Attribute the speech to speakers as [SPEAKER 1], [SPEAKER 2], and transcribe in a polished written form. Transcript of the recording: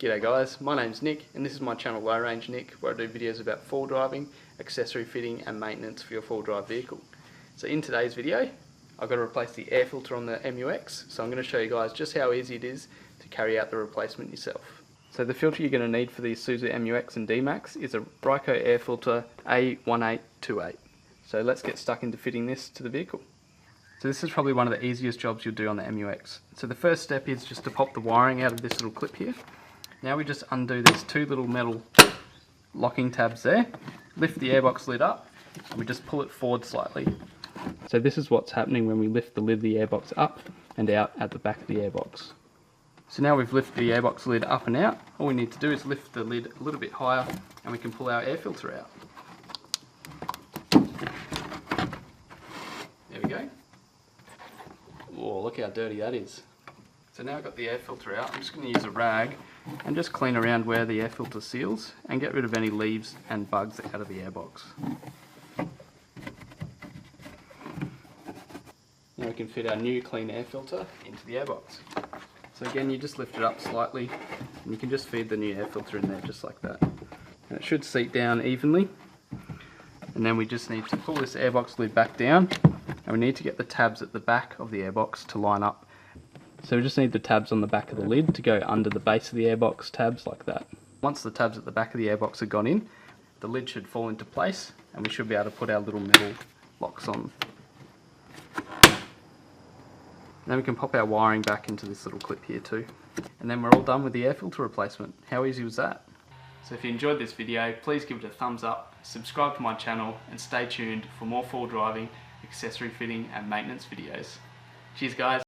[SPEAKER 1] G'day guys, my name's Nick and this is my channel Low Range Nick, where I do videos about four driving, accessory fitting and maintenance for your four drive vehicle. So in today's video I've got to replace the air filter on the MUX, so I'm going to show you guys just how easy it is to carry out the replacement yourself. So the filter you're going to need for the Isuzu MUX and D-max is a Ryco air filter A1828. So let's get stuck into fitting this to the vehicle. So this is probably one of the easiest jobs you'll do on the MUX. So the first step is just to pop the wiring out of this little clip here. Now we just undo these two little metal locking tabs there, lift the airbox lid up, and we just pull it forward slightly. So this is what's happening when we lift the lid of the airbox up and out at the back of the airbox. So now we've lifted the airbox lid up and out, all we need to do is lift the lid a little bit higher and we can pull our air filter out. There we go. Oh, look how dirty that is. So now I've got the air filter out, I'm just going to use a rag and just clean around where the air filter seals and get rid of any leaves and bugs out of the airbox. Now we can fit our new clean air filter into the airbox. So again, you just lift it up slightly and you can just feed the new air filter in there just like that. And it should seat down evenly. And then we just need to pull this airbox lid back down and we need to get the tabs at the back of the airbox to line up. So we just need the tabs on the back of the lid to go under the base of the airbox tabs like that. Once the tabs at the back of the airbox are gone in, the lid should fall into place and we should be able to put our little metal locks on. And then we can pop our wiring back into this little clip here too. And then we're all done with the air filter replacement. How easy was that? So if you enjoyed this video, please give it a thumbs up, subscribe to my channel and stay tuned for more four driving, accessory fitting and maintenance videos. Cheers guys!